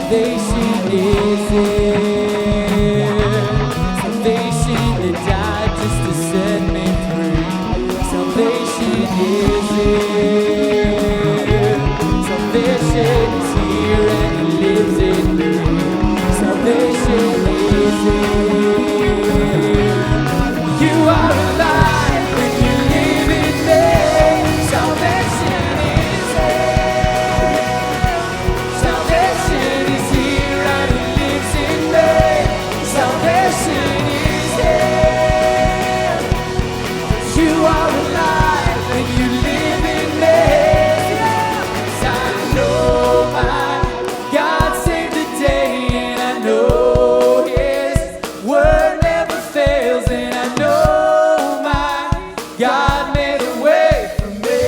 Salvation is here. Salvation that died just to set me free. Salvation is here. Salvation is here and it lives in me. Salvation is here. You are alive and you live in me. Salvation is here. Salvation is here and it lives in me. Salvation is here. You are alive and you live in me. 'Cause I know my God saved the day, and I know His word never fails, and I know my God made a way for me.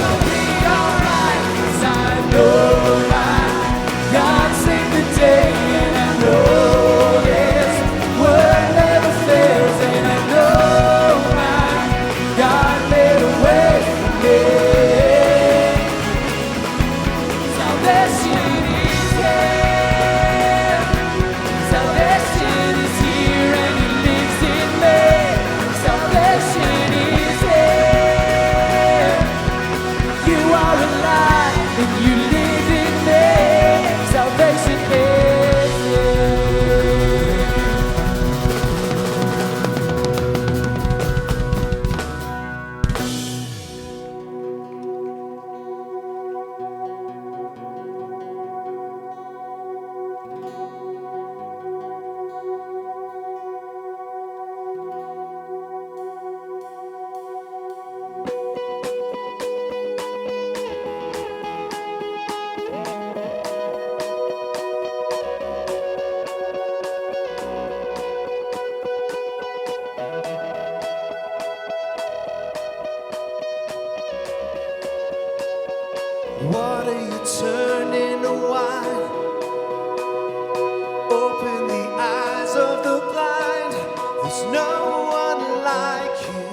I'll be alright, 'cause I know my God saved the day, and I know His word never fails, and I know my God made a way for me. Salvation is here. Salvation is here and it lives in me. Salvation is here. You are alive and you live in me. Salvation is here. What are you turning to wine? Open the eyes of the blind. There's no one like you.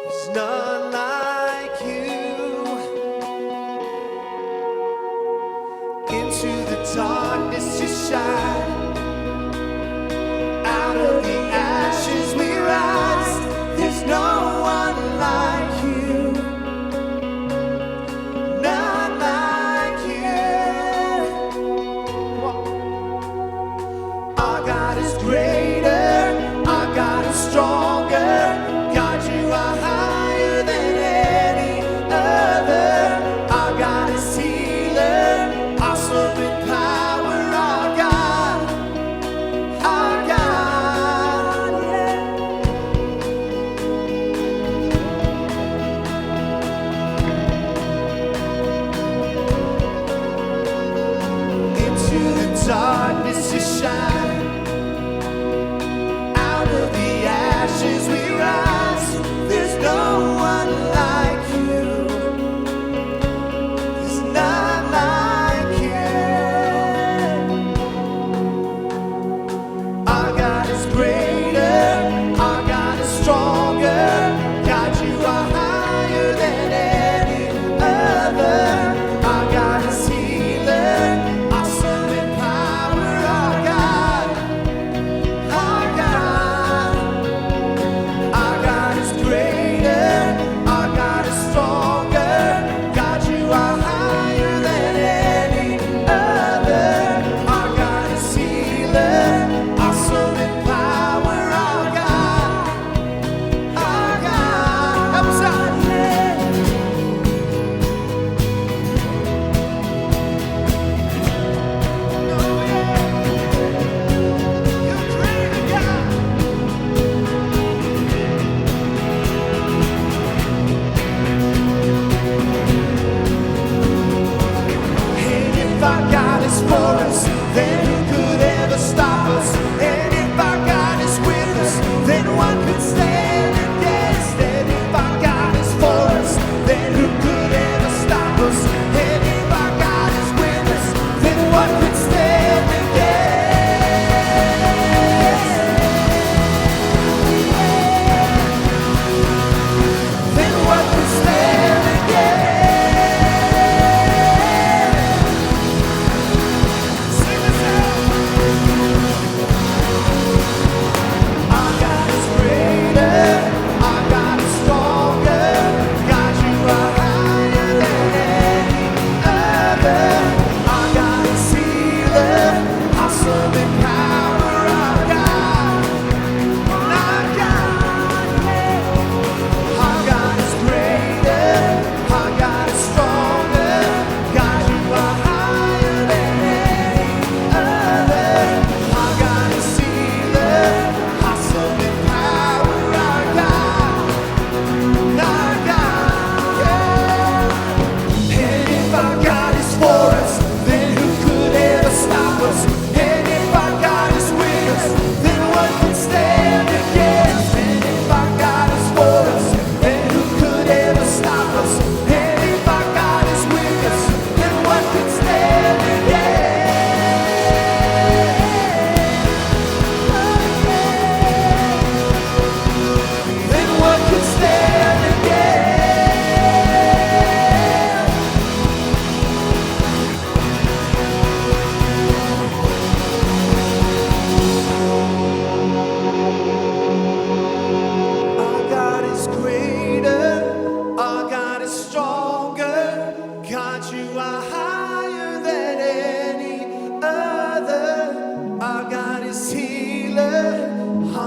There's none like you. Into the darkness you shine. Out of the ashes we rise. There's no one like you. None like you. Our God is greater. Our God is stronger. God, you are higher than any other. Our God is healer. Awesome in power. Our God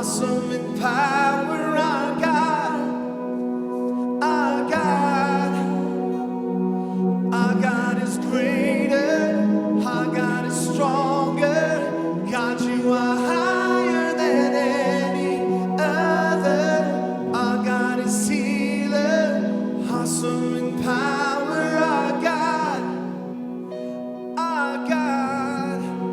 awesome in power, our God, our God. Our God is greater, our God is stronger. God, you are higher than any other. Our God is healer, awesome in power, our God, our God.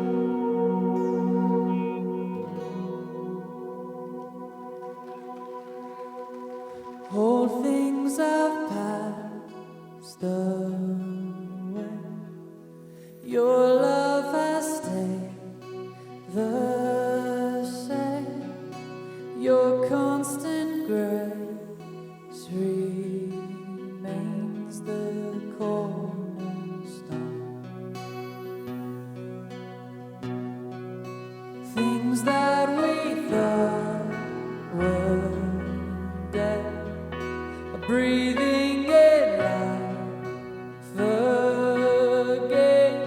All things have passed away. Your love has stayed the same. Your constant grace remains the cornerstone. Things that we thought were dead are breathing in life again.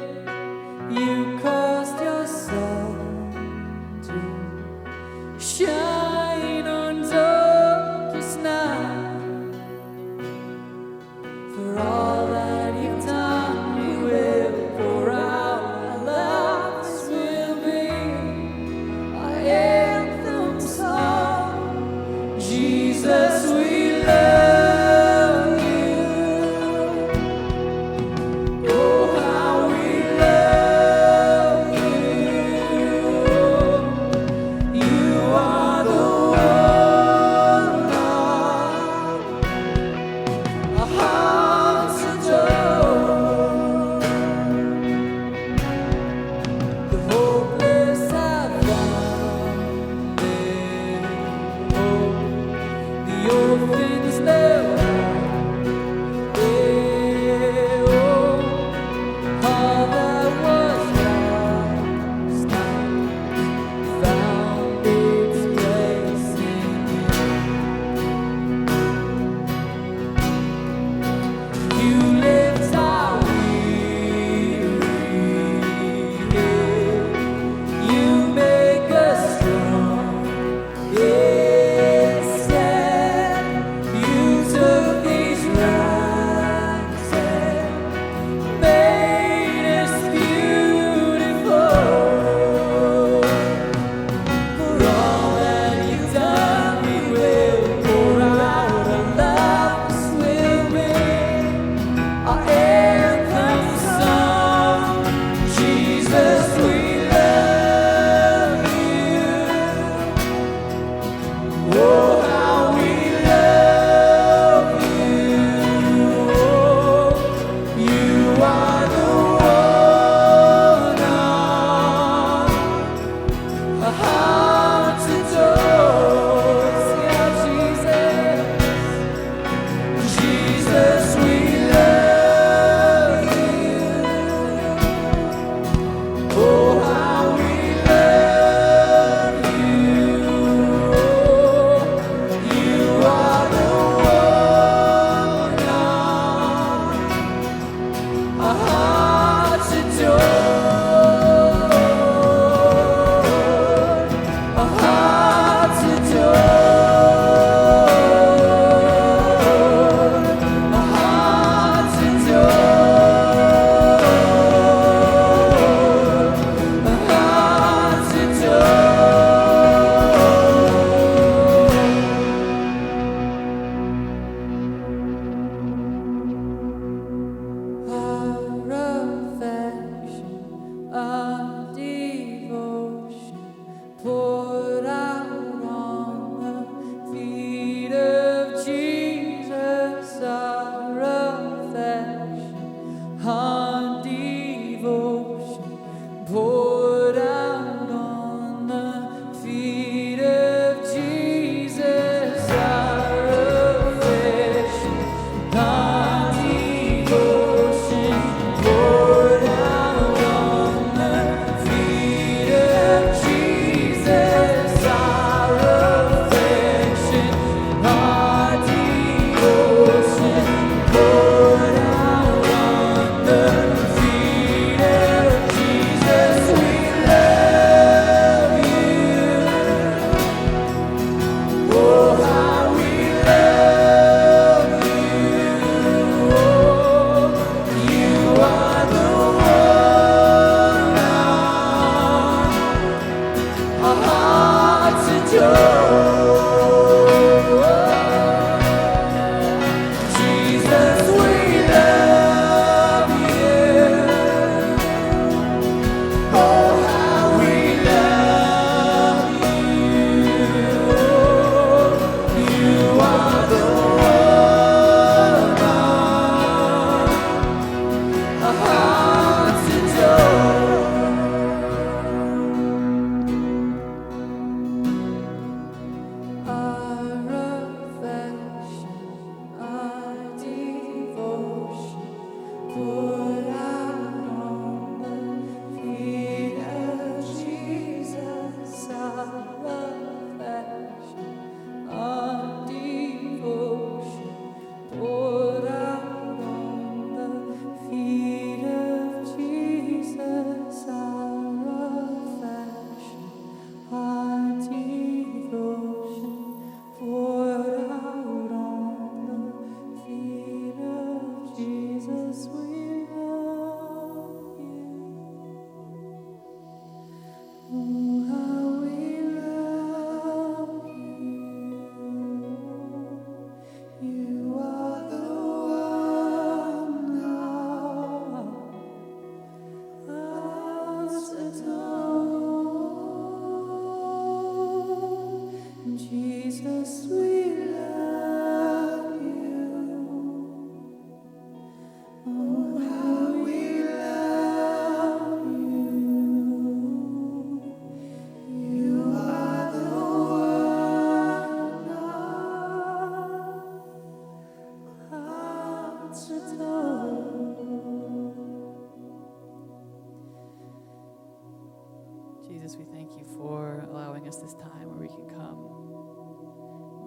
Jesus, we thank you for allowing us this time where we can come,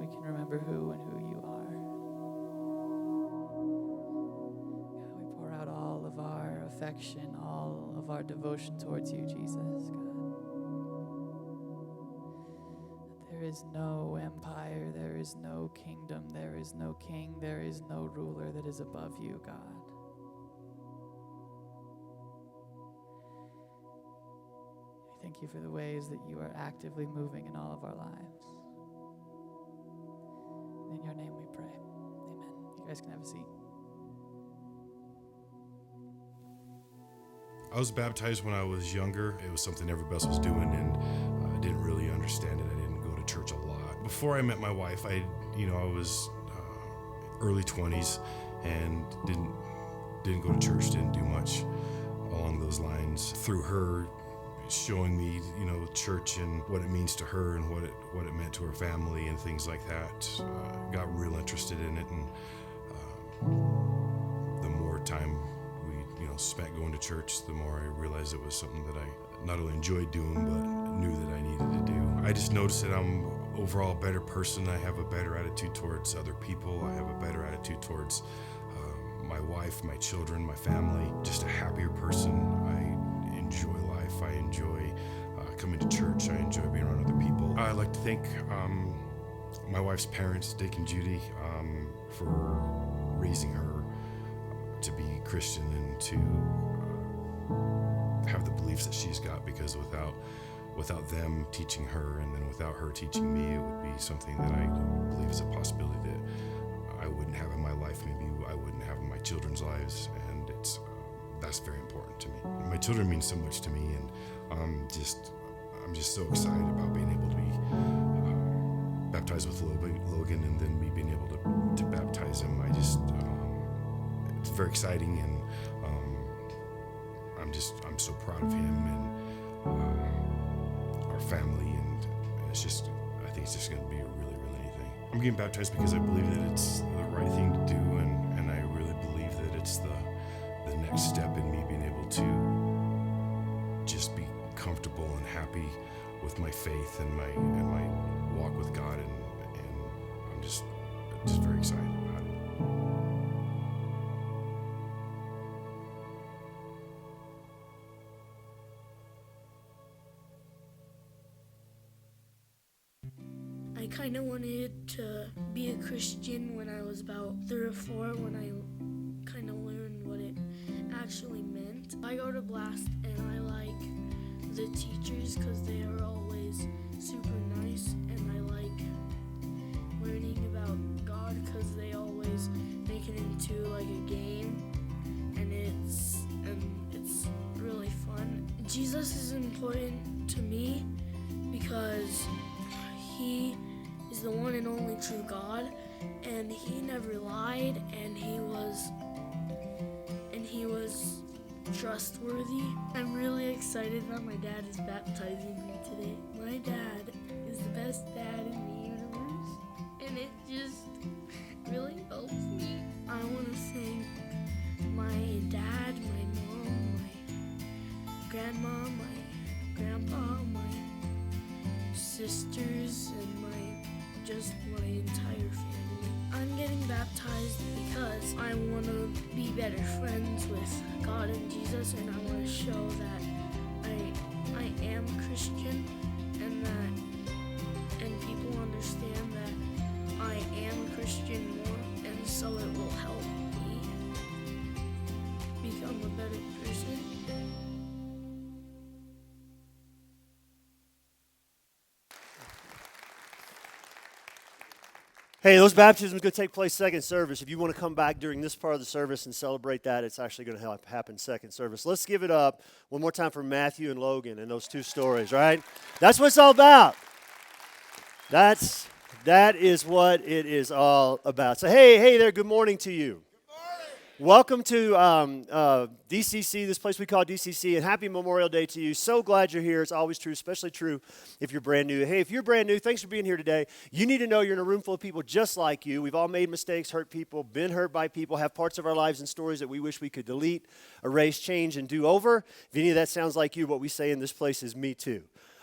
we can remember who and who you are. God, we pour out all of our affection, all of our devotion towards you, Jesus, God. There is no empire, there is no kingdom, there is no king, there is no ruler that is above you, God. Thank you for the ways that you are actively moving in all of our lives. In your name we pray. Amen. You guys can have a seat. I was baptized when I was younger. It was something everybody else was doing, and I didn't really understand it. I didn't go to church a lot. Before I met my wife, I was early 20s and didn't go to church, didn't do much along those lines. Through her showing me, church and what it means to her and what it meant to her family and things like that, got real interested in it, and the more time we spent going to church, the more I realized it was something that I not only enjoyed doing but knew that I needed to do. I just noticed that I'm overall a better person. I have a better attitude towards other people. I have a better attitude towards my wife, my children, my family. Just a happier person. I enjoy life. I enjoy coming to church. I enjoy being around other people. I like to thank my wife's parents, Dick and Judy, for raising her to be Christian and to have the beliefs that she's got, because without them teaching her and then without her teaching me, it would be something that I believe is a possibility that I wouldn't have in my life, maybe I wouldn't have in my children's lives, and that's very important to me. My children mean so much to me, and I'm just so excited about being able to be baptized with Logan, and then me being able to baptize him. It's very exciting, and I'm so proud of him and our family, and I think it's just going to be a really, really neat thing. I'm getting baptized because I believe that it's the right thing to do, and I really believe that it's the next step in me being able to just be comfortable and happy with my faith and my walk with God, and I'm just very excited about it. I kind of wanted to be a Christian when I was about 3 or 4, when I kind of learned what it actually meant. I go to Blast, and I like the teachers because they are always super nice, and I like learning about God because they always make it into like a game, and it's really fun. Jesus is important to me because he is the one and only true God, and he never lied, and he was trustworthy. I'm really excited that my dad is baptizing me today. My dad is the best dad in the universe, and it just really helps me. I want to thank my dad, my mom, my grandma, my grandpa, my sisters, and my entire family. I'm getting baptized because I want to be better friends with God and Jesus, and I want to show that I am Christian, and people understand that I am a Christian more, and so it will help me become a better person. Hey, those baptisms are going to take place second service. If you want to come back during this part of the service and celebrate that, it's actually going to happen second service. Let's give it up one more time for Matthew and Logan and those two stories, right? That's what it's all about. That is what it is all about. So, hey there, good morning to you. Welcome to DCC, this place we call DCC, and happy Memorial Day to you. So glad you're here. It's always true, especially true if you're brand new. Hey, if you're brand new, thanks for being here today. You need to know you're in a room full of people just like you. We've all made mistakes, hurt people, been hurt by people, have parts of our lives and stories that we wish we could delete, erase, change, and do over. If any of that sounds like you, what we say in this place is me too.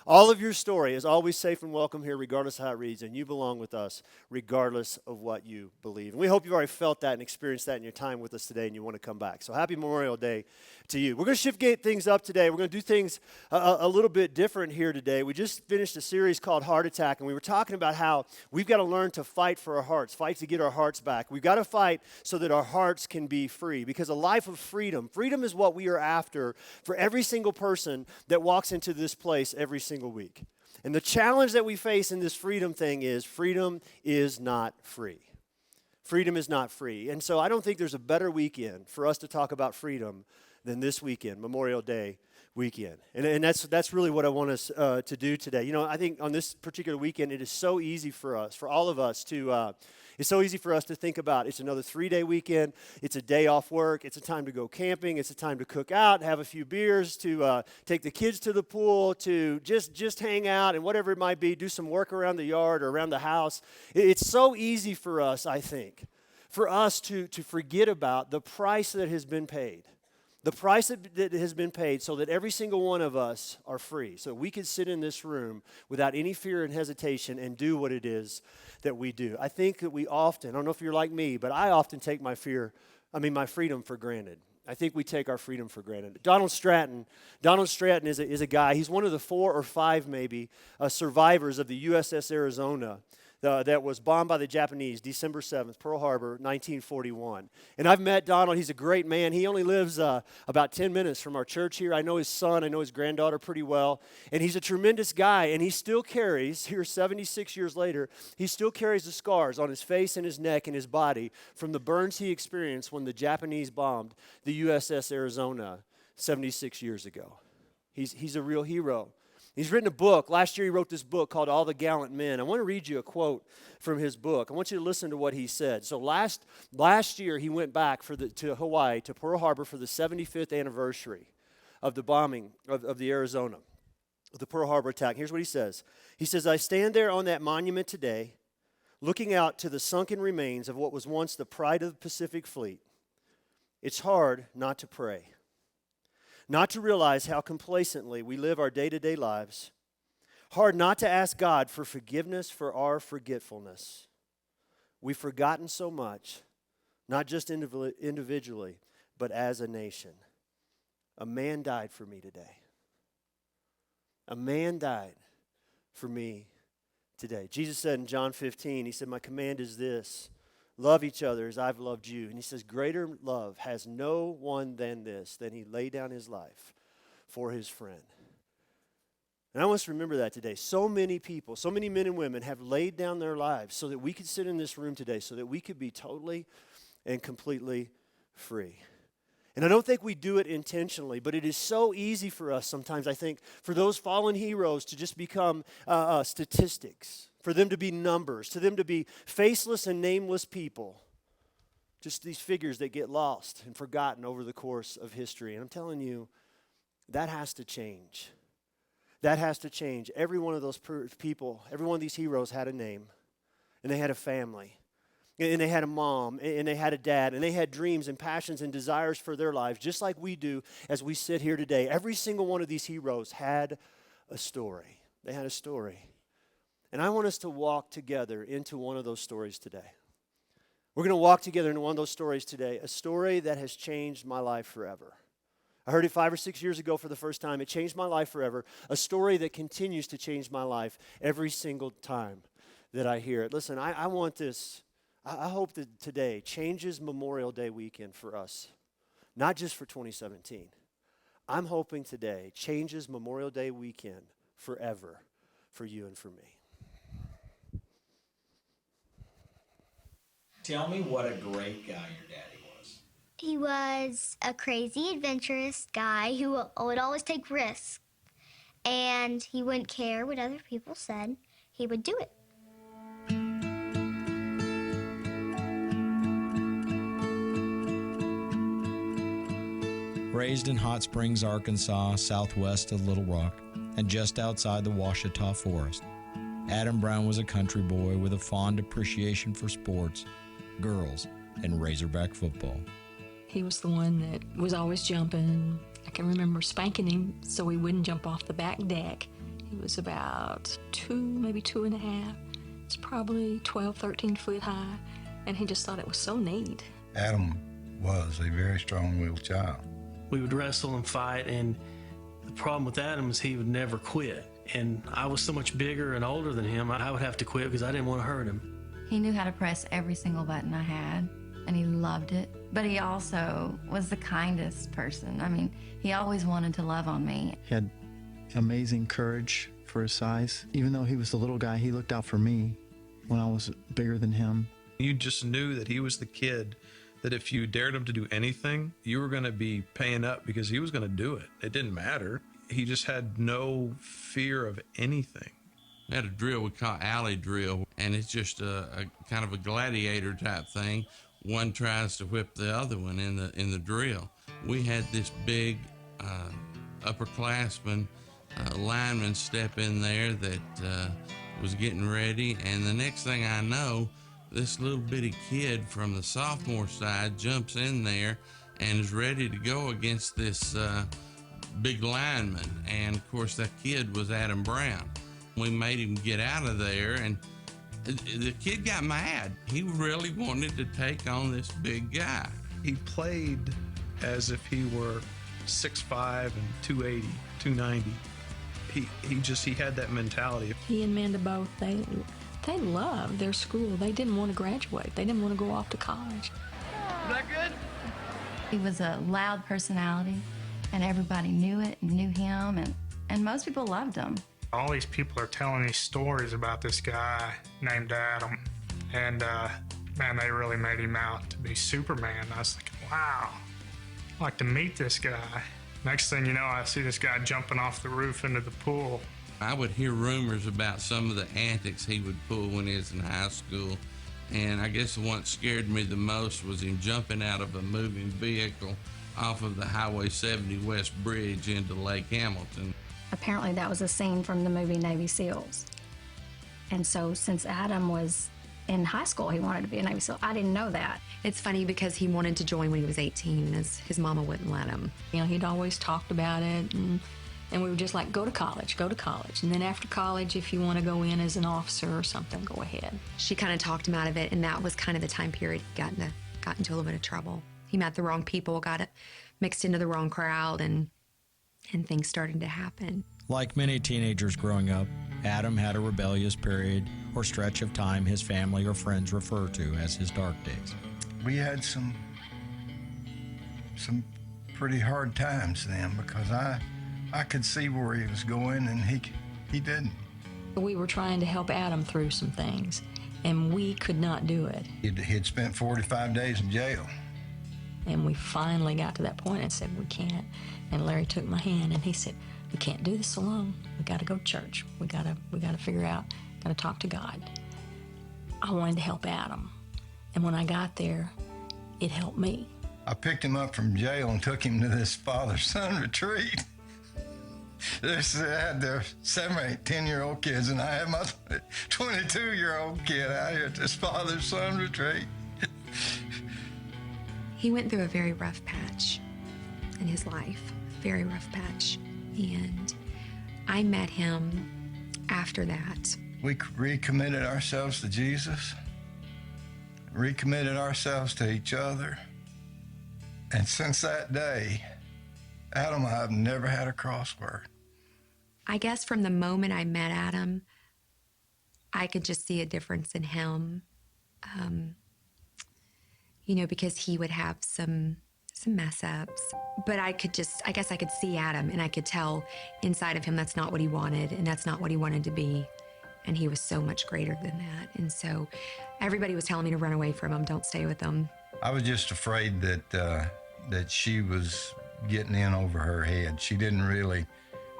All of your story is always safe and welcome here, regardless of how it reads, and you belong with us regardless of what you believe. And we hope you've already felt that and experienced that in your time with us today and you want to come back. So happy Memorial Day to you. We're going to shift things up today. We're going to do things a little bit different here today. We just finished a series called Heart Attack, and we were talking about how we've got to learn to fight for our hearts, fight to get our hearts back. We've got to fight so that our hearts can be free, because a life of freedom is what we are after for every single person that walks into this place every single week. And the challenge that we face in this freedom thing is freedom is not free. Freedom is not free. And so I don't think there's a better weekend for us to talk about freedom than this weekend, Memorial Day weekend. And that's really what I want us to do today. You know, I think on this particular weekend, it is so easy for us, for all of us to it's so easy for us to think about it's another 3-day weekend, it's a day off work, it's a time to go camping, it's a time to cook out, have a few beers, to take the kids to the pool, to just hang out and whatever it might be, do some work around the yard or around the house. It's so easy for us, I think, for us to forget about the price that has been paid. The price that has been paid so that every single one of us are free. So we can sit in this room without any fear and hesitation and do what it is that we do. I think that we often, I don't know if you're like me, but I often take my freedom for granted. I think we take our freedom for granted. Donald Stratton is a guy, he's one of the 4 or 5 maybe survivors of the USS Arizona that was bombed by the Japanese December 7th, Pearl Harbor, 1941. And I've met Donald. He's a great man. He only lives about 10 minutes from our church here. I know his son. I know his granddaughter pretty well. And he's a tremendous guy. And he still carries, here 76 years later, he still carries the scars on his face and his neck and his body from the burns he experienced when the Japanese bombed the USS Arizona 76 years ago. He's a real hero. He's written a book. Last year he wrote this book called All the Gallant Men. I want to read you a quote from his book. I want you to listen to what he said. So last year he went back to Hawaii, to Pearl Harbor for the 75th anniversary of the bombing of the Arizona, of the Pearl Harbor attack. Here's what he says. He says, "I stand there on that monument today, looking out to the sunken remains of what was once the pride of the Pacific Fleet. It's hard not to pray. Not to realize how complacently we live our day-to-day lives. Hard not to ask God for forgiveness for our forgetfulness. We've forgotten so much, not just individually, but as a nation. A man died for me today. A man died for me today." Jesus said in John 15, he said, "My command is this, love each other as I've loved you." And he says, "Greater love has no one than this, than he laid down his life for his friend." And I want us to remember that today. So many people, so many men and women have laid down their lives so that we could sit in this room today, so that we could be totally and completely free. And I don't think we do it intentionally, but it is so easy for us sometimes, I think, for those fallen heroes to just become statistics, for them to be numbers, to them to be faceless and nameless people, just these figures that get lost and forgotten over the course of history. And I'm telling you, that has to change. That has to change. Every one of those people, every one of these heroes had a name, and they had a family, and they had a mom, and they had a dad, and they had dreams and passions and desires for their lives, just like we do as we sit here today. Every single one of these heroes had a story. They had a story. And I want us to walk together into one of those stories today. We're going to walk together into one of those stories today, a story that has changed my life forever. I heard it 5 or 6 years ago for the first time. It changed my life forever. A story that continues to change my life every single time that I hear it. Listen, I want this. I hope that today changes Memorial Day weekend for us, not just for 2017. I'm hoping today changes Memorial Day weekend forever for you and for me. Tell me what a great guy your daddy was. He was a crazy, adventurous guy who would always take risks. And he wouldn't care what other people said. He would do it. Raised in Hot Springs, Arkansas, southwest of Little Rock, and just outside the Ouachita Forest, Adam Brown was a country boy with a fond appreciation for sports, girls, and Razorback football. He was the one that was always jumping. I can remember spanking him so he wouldn't jump off the back deck. He was about 2, maybe 2.5. It's probably 12, 13 foot high, and he just thought it was so neat. Adam was a very strong-willed child. We would wrestle and fight, and the problem with Adam is he would never quit. And I was so much bigger and older than him, I would have to quit because I didn't want to hurt him. He knew how to press every single button I had, and he loved it. But he also was the kindest person. I mean, he always wanted to love on me. He had amazing courage for his size. Even though he was the little guy, he looked out for me when I was bigger than him. You just knew that he was the kid that if you dared him to do anything, you were going to be paying up because he was going to do it. It didn't matter. He just had no fear of anything. We had a drill we call alley drill, and it's just a kind of a gladiator type thing. One tries to whip the other one in the drill. We had this big upperclassman lineman step in there that was getting ready, and the next thing I know, this little bitty kid from the sophomore side jumps in there and is ready to go against this big lineman. And of course that kid was Adam Brown. We made him get out of there, and the kid got mad. He really wanted to take on this big guy. He played as if he were 6'5" and 280, 290. He had that mentality. He and Amanda both, they loved their school. They didn't want to graduate. They didn't want to go off to college. Is that good? He was a loud personality, and everybody knew it and knew him, and most people loved him. All these people are telling these stories about this guy named Adam, and man, they really made him out to be Superman. I was thinking, wow, I'd like to meet this guy. Next thing you know, I see this guy jumping off the roof into the pool. I would hear rumors about some of the antics he would pull when he was in high school, and I guess the one that scared me the most was him jumping out of a moving vehicle off of the Highway 70 West Bridge into Lake Hamilton. Apparently that was a scene from the movie Navy SEALs. And so since Adam was in high school, he wanted to be a Navy SEAL. I didn't know that. It's funny because he wanted to join when he was 18, and his mama wouldn't let him. You know, he'd always talked about it, and we were just like, go to college. And then after college, if you want to go in as an officer or something, go ahead. She kind of talked him out of it, and that was kind of the time period he got into a little bit of trouble. He met the wrong people, got mixed into the wrong crowd, and things started to happen. Like many teenagers growing up, Adam had a rebellious period or stretch of time his family or friends refer to as his dark days. We had some pretty hard times then because I could see where he was going and he didn't. We were trying to help Adam through some things, and we could not do it. He'd spent 45 days in jail. And we finally got to that point and said, we can't. And Larry took my hand and he said, we can't do this alone. We got to go to church. We got to figure out, got to talk to God. I wanted to help Adam. And when I got there, it helped me. I picked him up from jail and took him to this father-son retreat. They had their 7, 8, 10-year-old kids, and I had my 22-year-old kid out here at this father-son retreat. He went through a very rough patch in his life, very rough patch. And I met him after that. We recommitted ourselves to Jesus, recommitted ourselves to each other. And since that day, Adam and I have never had a crossword. I guess from the moment I met Adam, I could just see a difference in him. Because he would have some mess ups. But I guess I could see Adam, and I could tell inside of him that's not what he wanted, and that's not what he wanted to be. And he was so much greater than that. And so everybody was telling me to run away from him, don't stay with him. I was just afraid that she was getting in over her head. She didn't really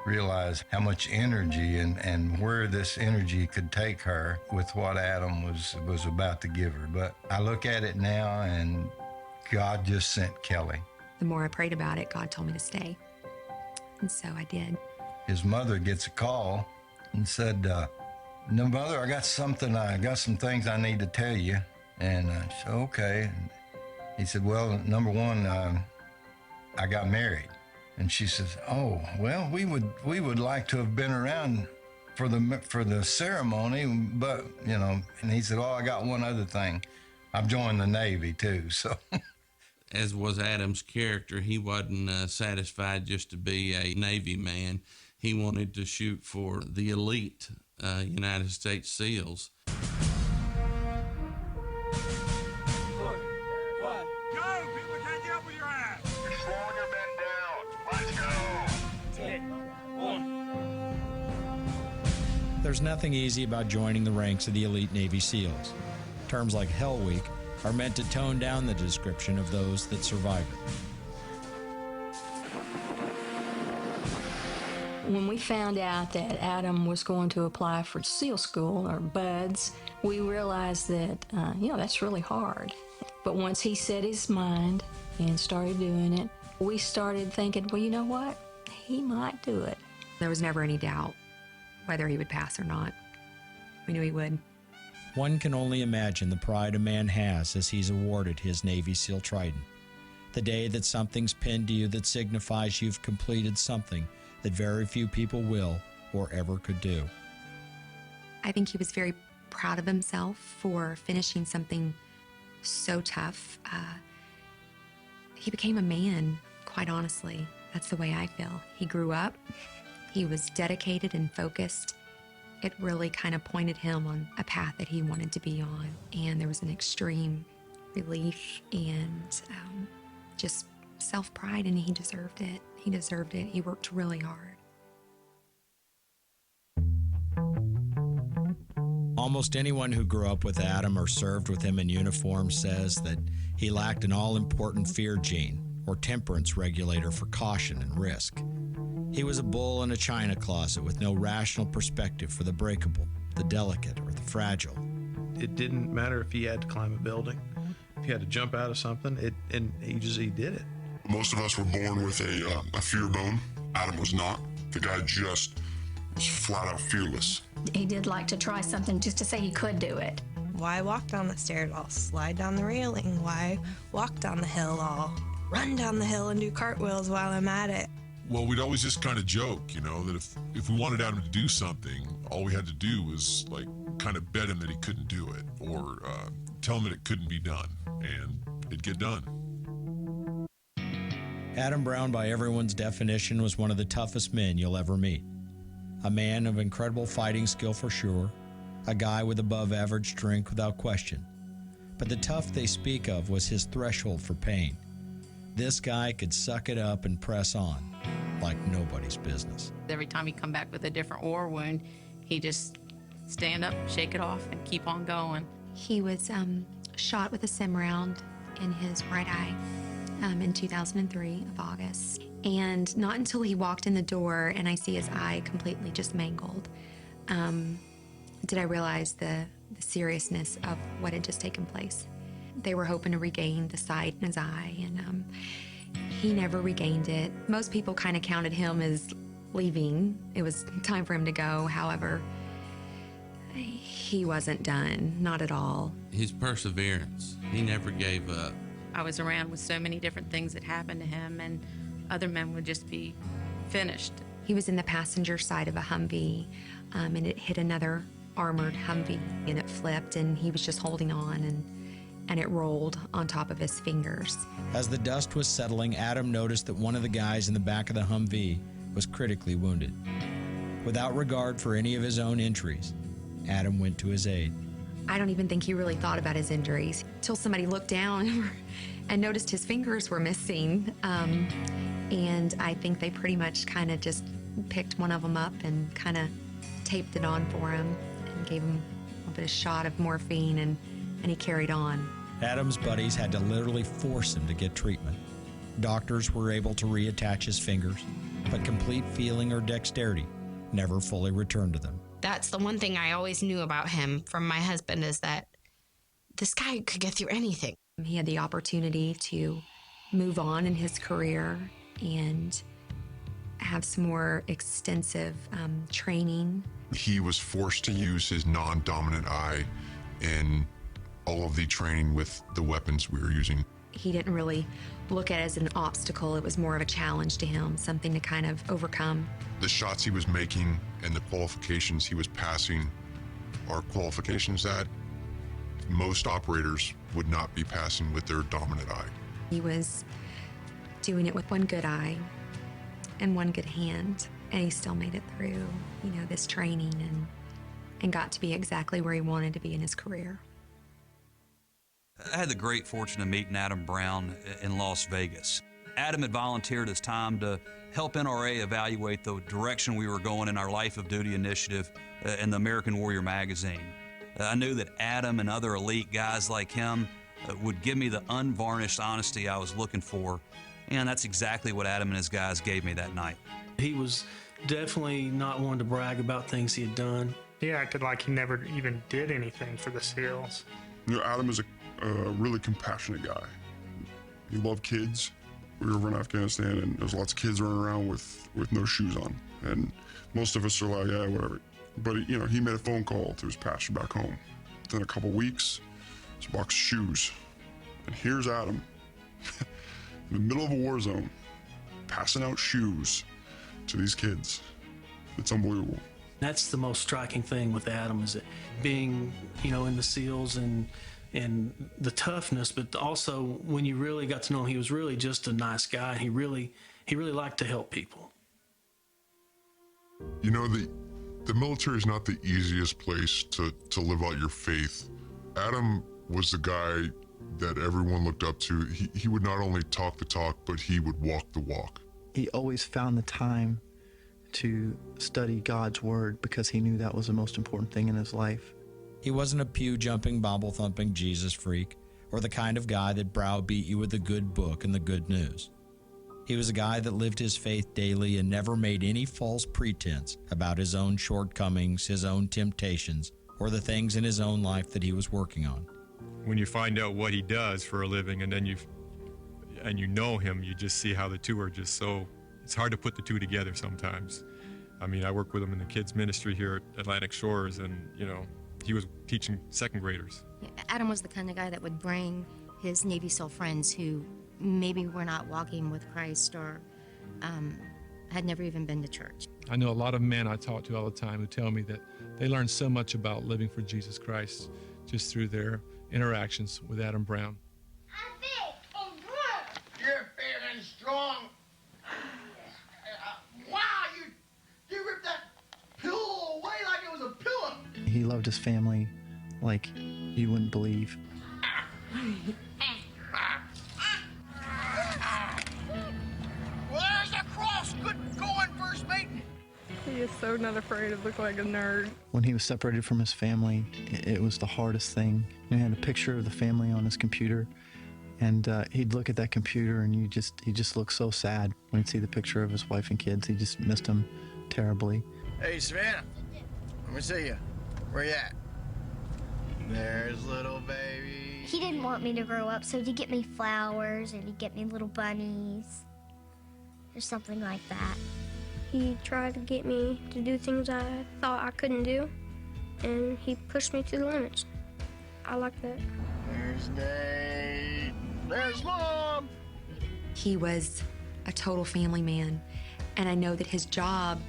realize how much energy and where this energy could take her with what Adam was about to give her. But I look at it now, and God just sent Kelly. The more I prayed about it, God told me to stay. And so I did. His mother gets a call and said, "No, Mother, I got some things I need to tell you." And I said, "Okay." And he said, "Well, number one, I got married." And she says, "Oh, well, we would like to have been around for the ceremony, but and he said, "Oh, I got one other thing. I've joined the Navy too." So, as was Adam's character, he wasn't satisfied just to be a Navy man. He wanted to shoot for the elite United States SEALs. There's nothing easy about joining the ranks of the elite Navy SEALs. Terms like Hell Week are meant to tone down the description of those that survive it. When we found out that Adam was going to apply for SEAL school, or BUDS, we realized that, that's really hard. But once he set his mind and started doing it, we started thinking, well, you know what? He might do it. There was never any doubt whether he would pass or not. We knew he would. One can only imagine the pride a man has as he's awarded his Navy SEAL Trident. The day that something's pinned to you that signifies you've completed something that very few people will or ever could do. I think he was very proud of himself for finishing something so tough. He became a man, quite honestly. That's the way I feel. He grew up. He was dedicated and focused. It really kind of pointed him on a path that he wanted to be on. And there was an extreme relief and just self-pride, and he deserved it. He deserved it. He worked really hard. Almost anyone who grew up with Adam or served with him in uniform says that he lacked an all-important fear gene or temperance regulator for caution and risk. He was a bull in a china closet with no rational perspective for the breakable, the delicate, or the fragile. It didn't matter if he had to climb a building, if he had to jump out of something, he did it. Most of us were born with a fear bone. Adam was not. The guy just was flat out fearless. He did like to try something just to say he could do it. Why walk down the stairs? I'll slide down the railing. Why walk down the hill? I'll run down the hill and do cartwheels while I'm at it. Well, we'd always just kind of joke, that if we wanted Adam to do something, all we had to do was kind of bet him that he couldn't do it, or tell him that it couldn't be done, and it'd get done. Adam Brown, by everyone's definition, was one of the toughest men you'll ever meet. A man of incredible fighting skill for sure, a guy with above average strength without question. But the tough they speak of was his threshold for pain. This guy could suck it up and press on like nobody's business. Every time he come back with a different war wound, he just stand up, shake it off, and keep on going. He was shot with a sim round in his right eye in 2003 of August. And not until he walked in the door and I see his eye completely just mangled, did I realize the seriousness of what had just taken place. They were hoping to regain the sight in his eye, and he never regained it. Most people kind of counted him as leaving. It was time for him to go. However, he wasn't done, not at all. His perseverance, he never gave up. I was around with so many different things that happened to him, and other men would just be finished. He was in the passenger side of a Humvee, and it hit another armored Humvee, and it flipped, and he was just holding on, and it rolled on top of his fingers. As the dust was settling, Adam noticed that one of the guys in the back of the Humvee was critically wounded. Without regard for any of his own injuries, Adam went to his aid. I don't even think he really thought about his injuries until somebody looked down and noticed his fingers were missing. And I think they pretty much kind of just picked one of them up and kind of taped it on for him and gave him a bit of shot of morphine, and he carried on. Adam's buddies had to literally force him to get treatment. Doctors were able to reattach his fingers, but complete feeling or dexterity never fully returned to them. That's the one thing I always knew about him from my husband, is that this guy could get through anything. He had the opportunity to move on in his career and have some more extensive training. He was forced to use his non-dominant eye in all of the training with the weapons we were using. He didn't really look at it as an obstacle. It was more of a challenge to him, something to kind of overcome. The shots he was making and the qualifications he was passing are qualifications that most operators would not be passing with their dominant eye. He was doing it with one good eye and one good hand, and he still made it through, this training and got to be exactly where he wanted to be in his career. I had the great fortune of meeting Adam Brown in Las Vegas. Adam had volunteered his time to help NRA evaluate the direction we were going in our Life of Duty initiative in the American Warrior magazine. I knew that Adam and other elite guys like him would give me the unvarnished honesty I was looking for, and that's exactly what Adam and his guys gave me that night. He was definitely not one to brag about things he had done. He acted like he never even did anything for the SEALs. Adam is a really compassionate guy. He loved kids. We were over in Afghanistan, and there's lots of kids running around with no shoes on. And most of us are like, yeah, whatever. But, he made a phone call to his pastor back home. Within a couple weeks, it's a box of shoes. And here's Adam, in the middle of a war zone, passing out shoes to these kids. It's unbelievable. That's the most striking thing with Adam, is that being, in the SEALs and the toughness, but also when you really got to know him, he was really just a nice guy. He really liked to help people. The military is not the easiest place to live out your faith. Adam was the guy that everyone looked up to. He would not only talk the talk, but he would walk the walk. He always found the time to study God's word because he knew that was the most important thing in his life. He wasn't a pew-jumping, Bible-thumping Jesus freak, or the kind of guy that browbeat you with the good book and the good news. He was a guy that lived his faith daily and never made any false pretense about his own shortcomings, his own temptations, or the things in his own life that he was working on. When you find out what he does for a living and then you know him, you just see how the two are just so, it's hard to put the two together sometimes. I mean, I work with him in the kids ministry here at Atlantic Shores, and, he was teaching second graders. Adam was the kind of guy that would bring his Navy SEAL friends who maybe were not walking with Christ or had never even been to church. I know a lot of men I talk to all the time who tell me that they learn so much about living for Jesus Christ just through their interactions with Adam Brown. You're big and strong. Wow, you ripped that pillow away like it was a pillow. He loved his family like you wouldn't believe. Well, there's a cross. Good going, First Mate. He is so not afraid to look like a nerd. When he was separated from his family, it was the hardest thing. He had a picture of the family on his computer, and he'd look at that computer, and he just looked so sad when he'd see the picture of his wife and kids. He just missed them terribly. Hey, Savannah. Let me see you. Where you at? There's little baby. He didn't want me to grow up, so he'd get me flowers and he'd get me little bunnies or something like that. He tried to get me to do things I thought I couldn't do, and he pushed me to the limits. I like that. There's Nate. There's Mom. He was a total family man, and I know that his job,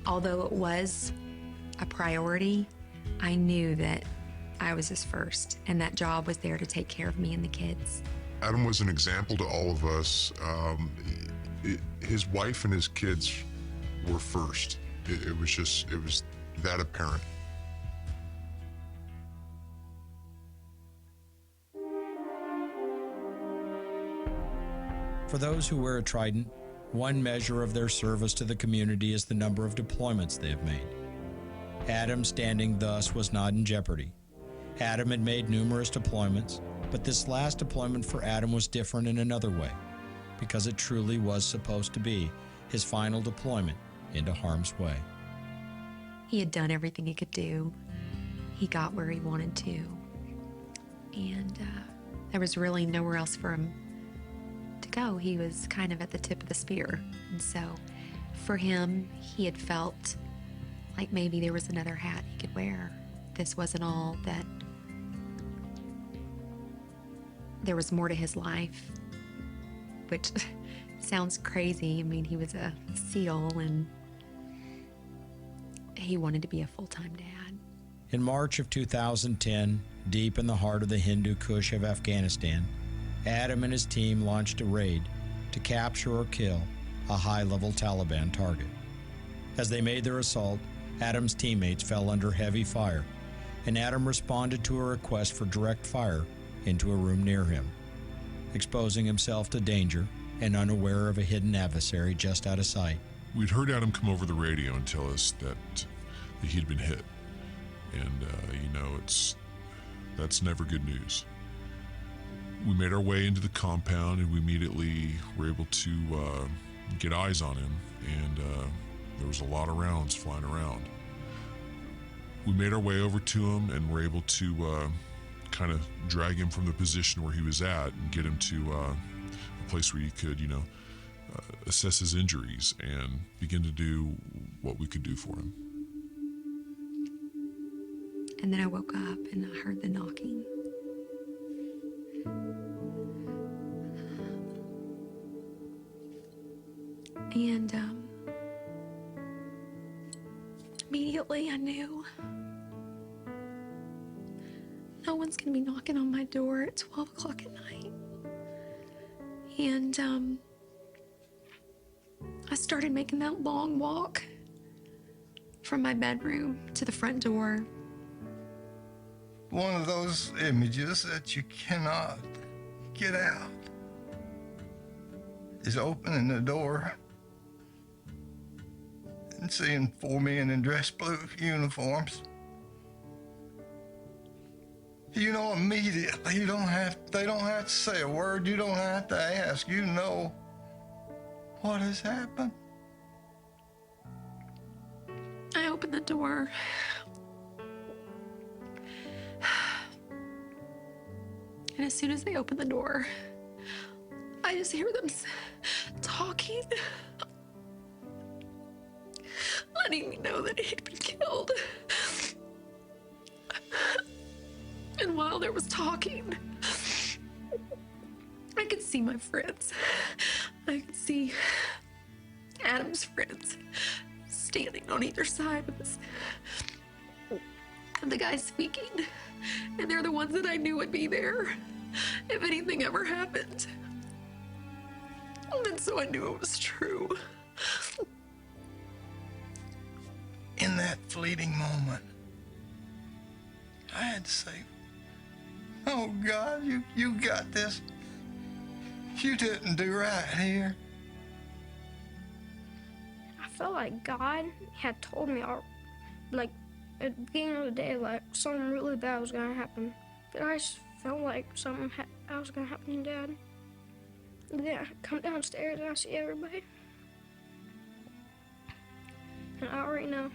although it was a priority, I knew that I was his first, and that job was there to take care of me and the kids. Adam was an example to all of us. His wife and his kids were first. It was that apparent. For those who wear a trident, one measure of their service to the community is the number of deployments they have made. Adam's standing thus was not in jeopardy. Adam had made numerous deployments, but this last deployment for Adam was different in another way, because it truly was supposed to be his final deployment into harm's way. He had done everything he could do. He got where he wanted to. And there was really nowhere else for him to go. He was kind of at the tip of the spear. And so for him, he had felt like maybe there was another hat he could wear. This wasn't all that there was more to his life, which sounds crazy. I mean, he was a SEAL and he wanted to be a full-time dad. In March of 2010, deep in the heart of the Hindu Kush of Afghanistan, Adam and his team launched a raid to capture or kill a high-level Taliban target. As they made their assault, Adam's teammates fell under heavy fire, and Adam responded to a request for direct fire into a room near him, exposing himself to danger and unaware of a hidden adversary just out of sight. We'd heard Adam come over the radio and tell us that he'd been hit. And, that's never good news. We made our way into the compound and we immediately were able to get eyes on him, and there was a lot of rounds flying around. We made our way over to him and were able to kind of drag him from the position where he was at and get him to a place where he could, assess his injuries and begin to do what we could do for him. And then I woke up and I heard the knocking. And immediately I knew no one's gonna be knocking on my door at 12 o'clock at night. And I started making that long walk from my bedroom to the front door. One of those images that you cannot get out is opening the door and seeing 4 men in dress blue uniforms. Immediately, they don't have to say a word, you don't have to ask, what has happened. I opened the door. And as soon as they opened the door, I just hear them talking, letting me know that he'd been killed. And while there was talking, I could see my friends. I could see Adam's friends standing on either side of us. And the guy speaking. And they're the ones that I knew would be there if anything ever happened. And so I knew it was true. In that fleeting moment, I had to say, oh God, you got this. You didn't do right here. I felt like God had told me, at the beginning of the day, something really bad was gonna happen. But I just felt like something else was gonna happen to Dad. And then I come downstairs and I see everybody. And I already know.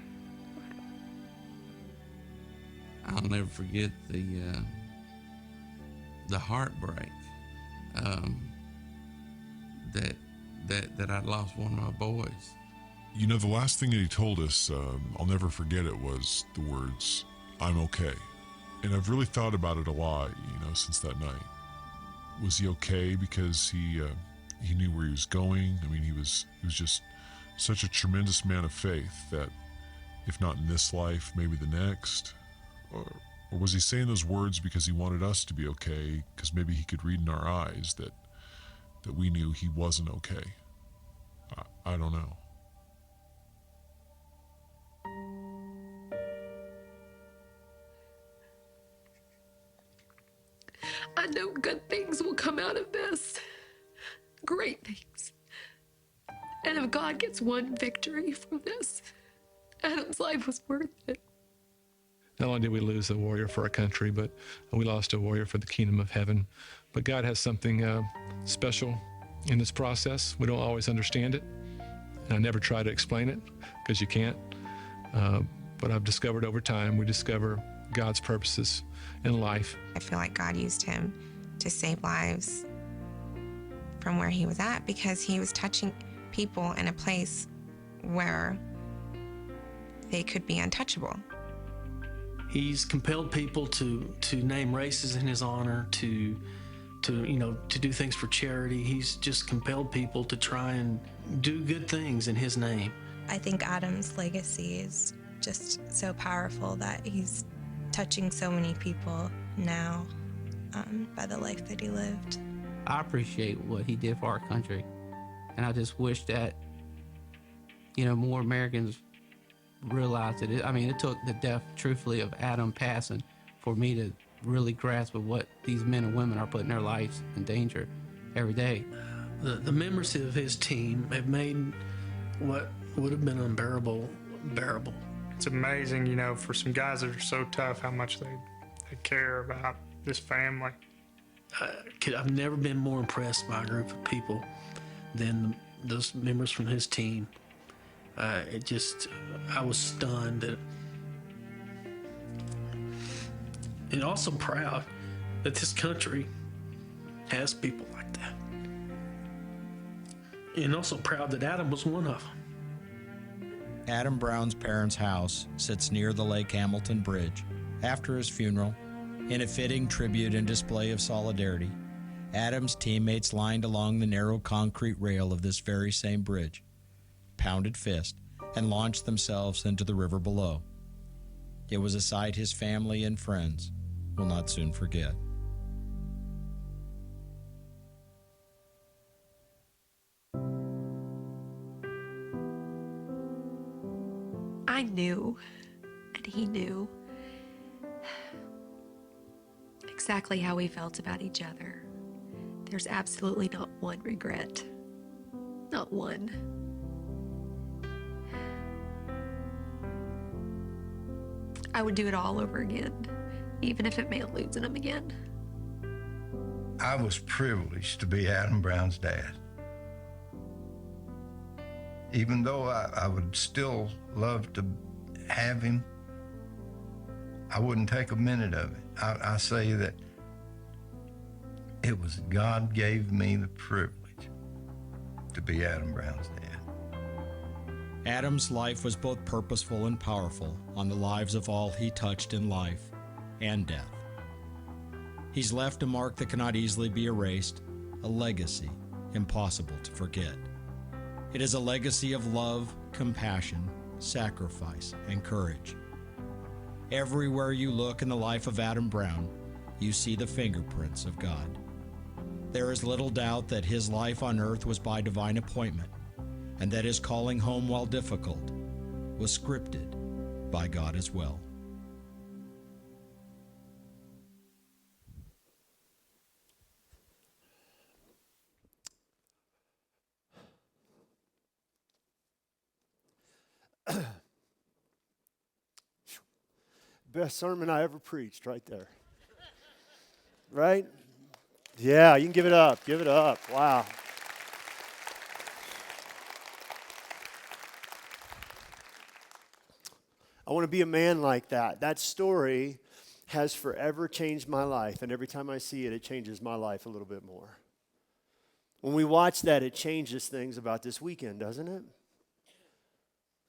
I'll never forget the heartbreak that I'd lost one of my boys. The last thing that he told us, I'll never forget it, was the words, "I'm okay." And I've really thought about it a lot, since that night. Was he okay because he knew where he was going? I mean, he was just such a tremendous man of faith that if not in this life, maybe the next. Or was he saying those words because he wanted us to be okay, because maybe he could read in our eyes that we knew he wasn't okay? I don't know. I know good things will come out of this. Great things. And if God gets one victory from this, Adam's life was worth it. Not only did we lose a warrior for our country, but we lost a warrior for the kingdom of heaven. But God has something special in this process. We don't always understand it. And I never try to explain it, because you can't. But I've discovered over time, we discover God's purposes in life. I feel like God used him to save lives from where he was at, because he was touching people in a place where they could be untouchable. He's compelled people to name races in his honor, to to do things for charity. He's just compelled people to try and do good things in his name. I think Adam's legacy is just so powerful that he's touching so many people now by the life that he lived. I appreciate what he did for our country, and I just wish that, more Americans realized it. I mean, it took the death, truthfully, of Adam passing for me to really grasp of what these men and women are putting their lives in danger every day. The members of his team have made what would have been unbearable bearable. It's amazing, for some guys that are so tough, how much they care about this family. I've never been more impressed by a group of people than those members from his team. I was stunned and also proud that this country has people like that. And also proud that Adam was one of them. Adam Brown's parents' house sits near the Lake Hamilton Bridge. After his funeral, in a fitting tribute and display of solidarity, Adam's teammates lined along the narrow concrete rail of this very same bridge, pounded fist, and launched themselves into the river below. It was a sight his family and friends will not soon forget. I knew, and he knew, exactly how we felt about each other. There's absolutely not one regret. Not one. I would do it all over again, even if it meant losing him again. I was privileged to be Adam Brown's dad. Even though I would still love to have him, I wouldn't take a minute of it. I say that it was God gave me the privilege to be Adam Brown's dad. Adam's life was both purposeful and powerful on the lives of all he touched in life and death. He's left a mark that cannot easily be erased, a legacy impossible to forget. It is a legacy of love, compassion, sacrifice, and courage. Everywhere you look in the life of Adam Brown, you see the fingerprints of God. There is little doubt that his life on earth was by divine appointment, and that his calling home, while difficult, was scripted by God as well. Best sermon I ever preached right there. Right? Yeah, you can give it up. Give it up. Wow. I want to be a man like that. That story has forever changed my life, and every time I see it, it changes my life a little bit more. When we watch that, it changes things about this weekend, doesn't it?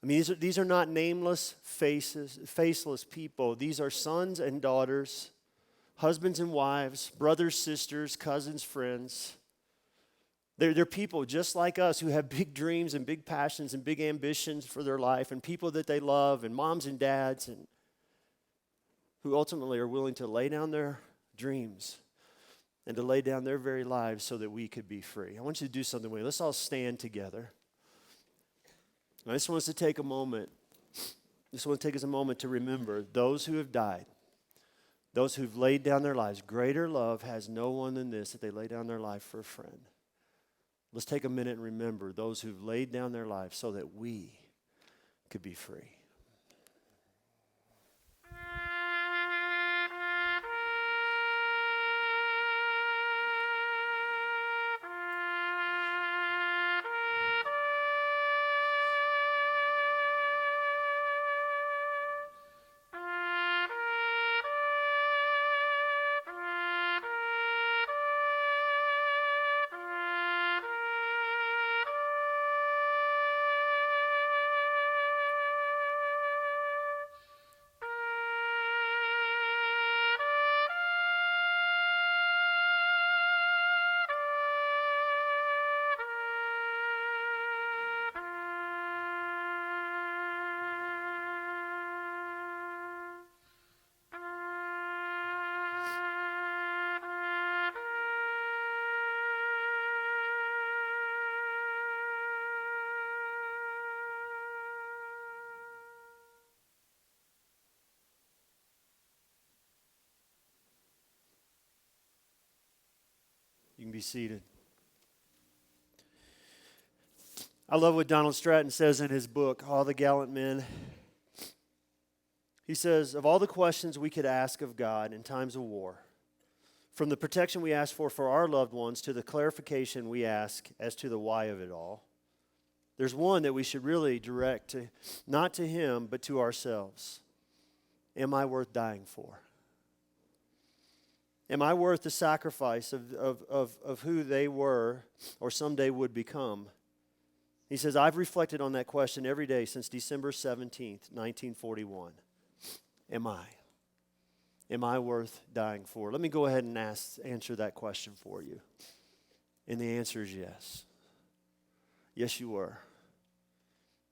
I mean, these are not nameless faceless people. These are sons and daughters, husbands and wives, brothers, sisters, cousins, friends. They're people just like us who have big dreams and big passions and big ambitions for their life, and people that they love, and moms and dads, and who ultimately are willing to lay down their dreams and to lay down their very lives so that we could be free. I want you to do something with me. Let's all stand together. I just want us to take a moment. Just want to take us a moment to remember those who have died, those who've laid down their lives. Greater love has no one than this, that they lay down their life for a friend. Let's take a minute and remember those who've laid down their lives so that we could be free. can be seated. I love what Donald Stratton says in his book, All the Gallant Men. He says, of all the questions we could ask of God in times of war, from the protection we ask for our loved ones to the clarification we ask as to the why of it all, there's one that we should really direct to, not to him, but to ourselves. Am I worth dying for? Am I worth the sacrifice of who they were or someday would become? He says, I've reflected on that question every day since December 17th, 1941. Am I? Am I worth dying for? Let me go ahead and answer that question for you. And the answer is yes. Yes, you were.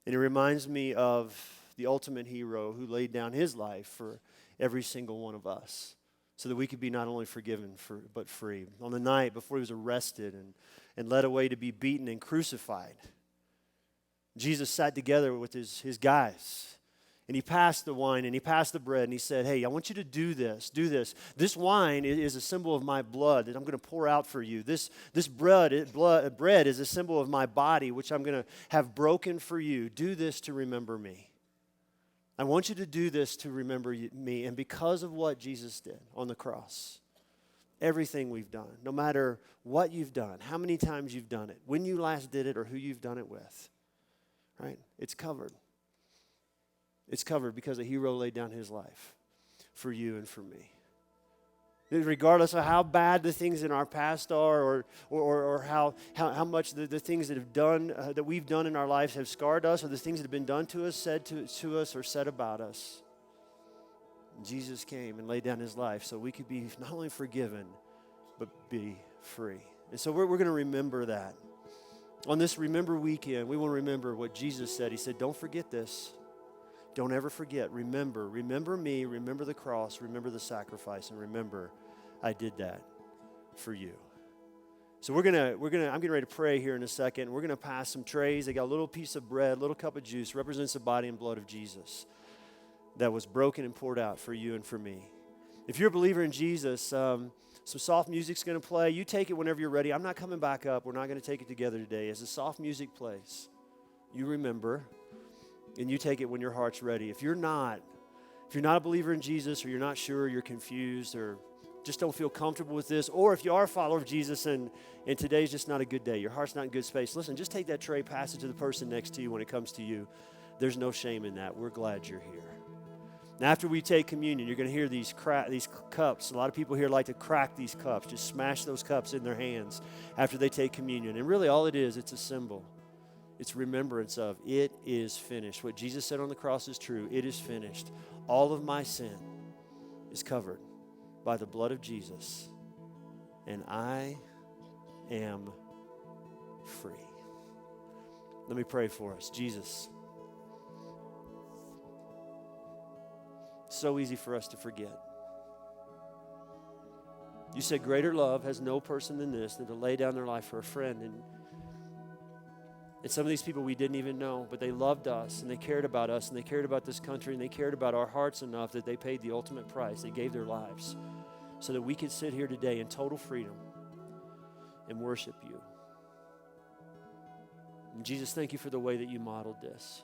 And it reminds me of the ultimate hero who laid down his life for every single one of us so that we could be not only forgiven but free. On the night before he was arrested and led away to be beaten and crucified, Jesus sat together with his guys. And he passed the wine and he passed the bread and he said, hey, I want you to do this. This wine is a symbol of my blood that I'm going to pour out for you. This bread is a symbol of my body, which I'm going to have broken for you. Do this to remember me. I want you to do this to remember me. And because of what Jesus did on the cross, everything we've done, no matter what you've done, how many times you've done it, when you last did it, or who you've done it with, right? It's covered. It's covered because a hero laid down his life for you and for me. Regardless of how bad the things in our past are or how much the things that we've done in our lives have scarred us, or the things that have been done to us, said to us, or said about us, Jesus came and laid down his life so we could be not only forgiven, but be free. And so we're going to remember that. On this Remember Weekend, we will remember what Jesus said. He said, don't forget this. Don't ever forget. Remember me, remember the cross, remember the sacrifice, and remember I did that for you. So I'm getting ready to pray here in a second. We're going to pass some trays. They got a little piece of bread, a little cup of juice, represents the body and blood of Jesus that was broken and poured out for you and for me. If you're a believer in Jesus, some soft music's going to play. You take it whenever you're ready. I'm not coming back up. We're not going to take it together today. As the soft music plays, you remember. And you take it when your heart's ready. If you're not a believer in Jesus, or you're not sure, you're confused, or just don't feel comfortable with this, or if you are a follower of Jesus and today's just not a good day, your heart's not in good space, listen, just take that tray, pass it to the person next to you when it comes to you. There's no shame in that. We're glad you're here. Now, after we take communion, you're going to hear these cups. A lot of people here like to crack these cups, just smash those cups in their hands after they take communion. And really all it is, it's a symbol. It's remembrance of, it is finished. What Jesus said on the cross is true. It is finished. All of my sin is covered by the blood of Jesus. And I am free. Let me pray for us. Jesus, so easy for us to forget. You said greater love has no person than this, than to lay down their life for a friend. And some of these people we didn't even know, but they loved us and they cared about us and they cared about this country and they cared about our hearts enough that they paid the ultimate price. They gave their lives so that we could sit here today in total freedom and worship you. And Jesus, thank you for the way that you modeled this,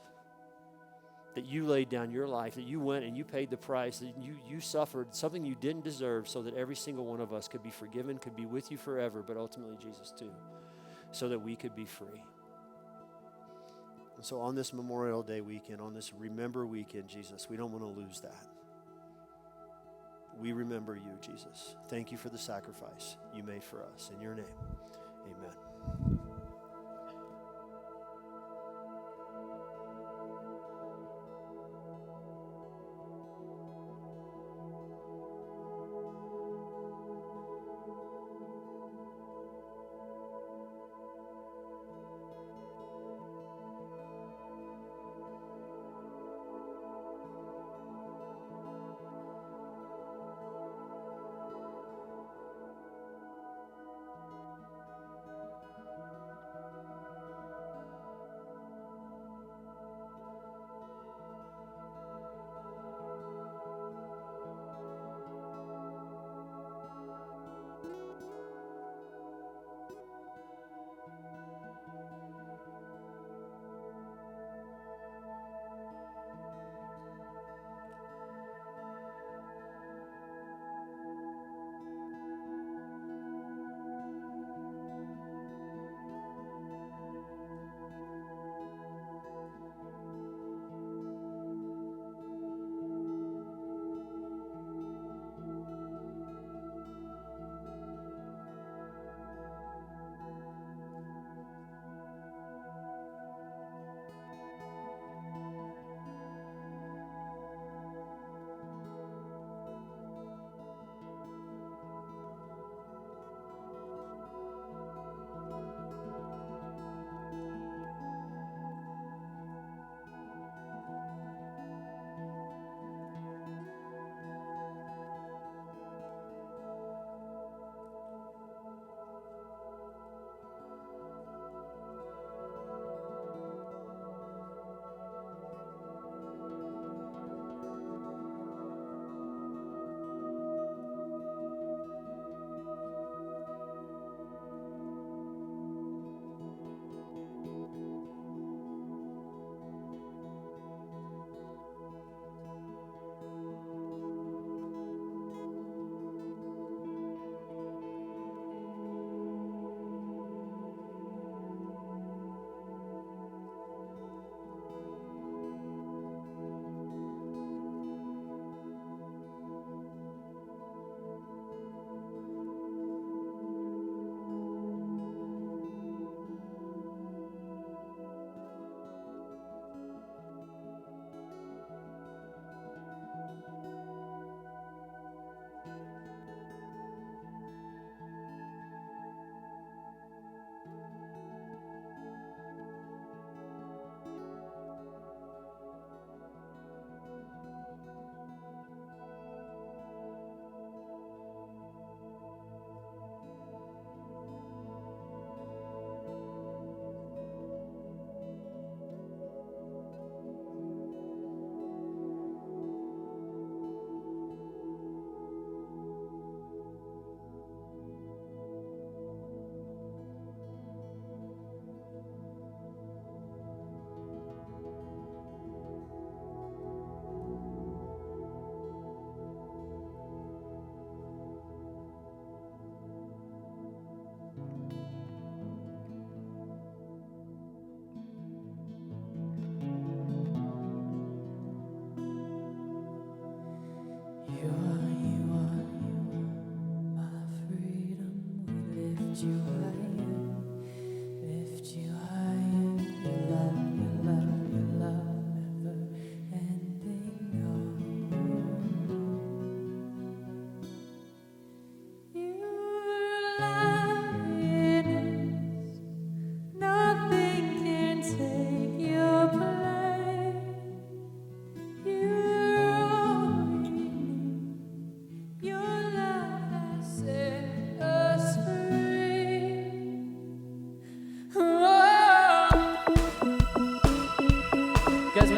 that you laid down your life, that you went and you paid the price, that you suffered something you didn't deserve so that every single one of us could be forgiven, could be with you forever, but ultimately Jesus too, so that we could be free. And so on this Memorial Day weekend, on this Remember Weekend, Jesus, we don't want to lose that. We remember you, Jesus. Thank you for the sacrifice you made for us. In your name, amen.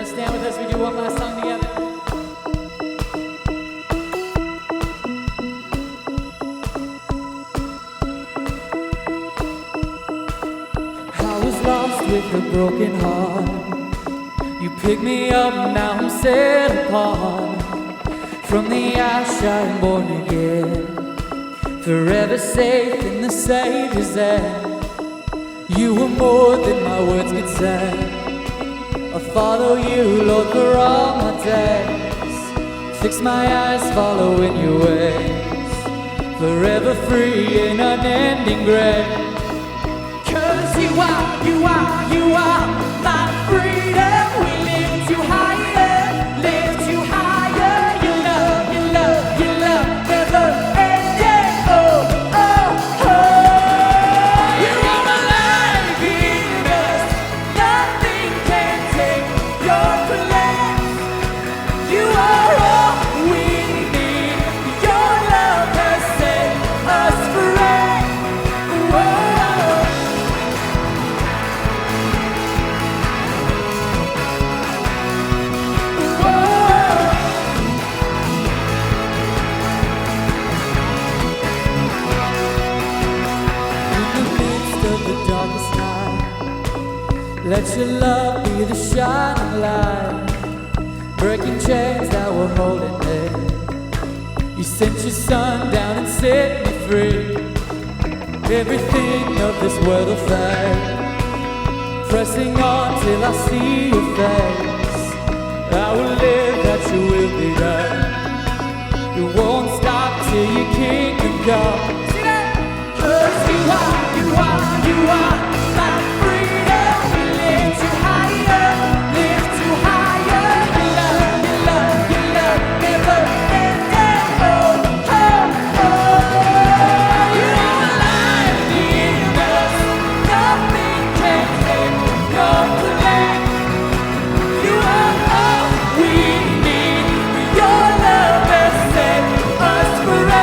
stand with us? We do one last song together. I was lost with a broken heart. You picked me up, now I'm set apart. From the ash I'm born again, forever safe in the Savior's hand. You were more than my words could say. I follow you, Lord, for all my days. Fix my eyes, following your ways. Forever free in unending grace. 'Cause you are my freedom. We lift you higher, lift you higher. Your love, never ending. Oh, oh, oh. You are alive in us. Nothing can take your place. You are all we need. Your love has set us free. Whoa. Let your love be the shining light, breaking chains that were holding me. You sent your son down and set me free. Everything of this world will fade, pressing on till I see your face. I will live that your will be done. You won't stop till your kingdom comes. 'Cause you are my freedom. We lift you higher, lift you higher. Your love, never ending. Oh, oh, oh. You're alive in us. Nothing can take your place. You are all we need. Your love has set us free.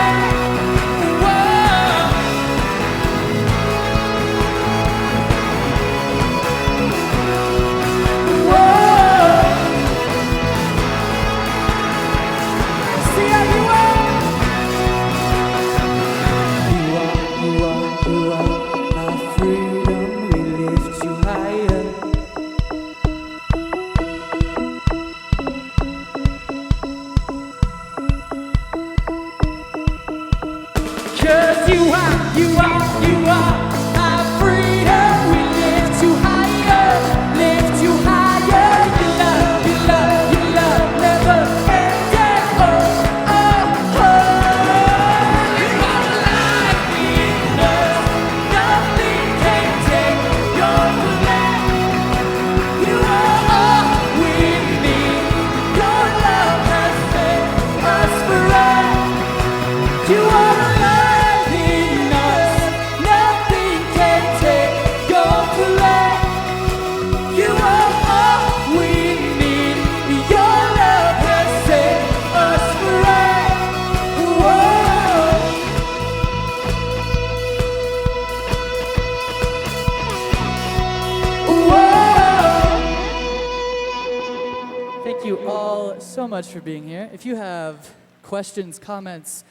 So much for being here. If you have questions, comments,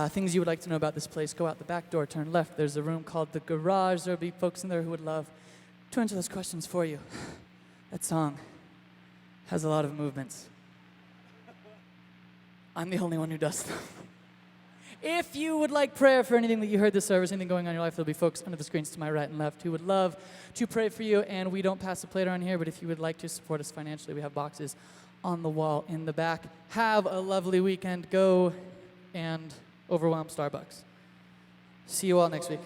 things you would like to know about this place, go out the back door, turn left. There's a room called the Garage. There'll be folks in there who would love to answer those questions for you. That song has a lot of movements. I'm the only one who does them. If you would like prayer for anything that you heard this service, anything going on in your life, there'll be folks under the screens to my right and left who would love to pray for you. And we don't pass the plate around here, but if you would like to support us financially, we have boxes on the wall in the back. Have a lovely weekend. Go and overwhelm Starbucks. See you all next week.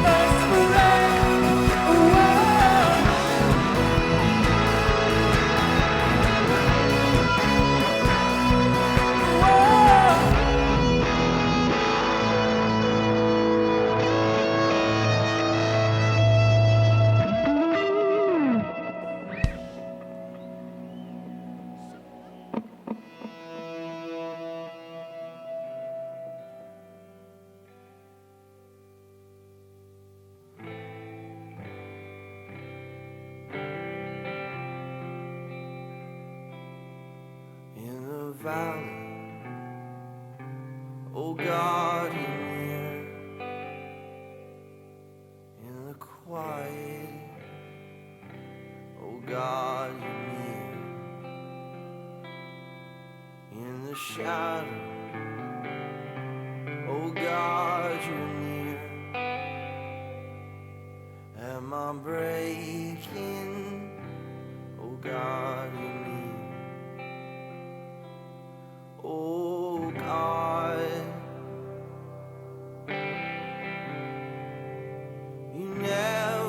Us valley. Oh God, you're near in the quiet. Oh God, you're near in the shadow. Oh God, you're near. Am I breaking? Oh God.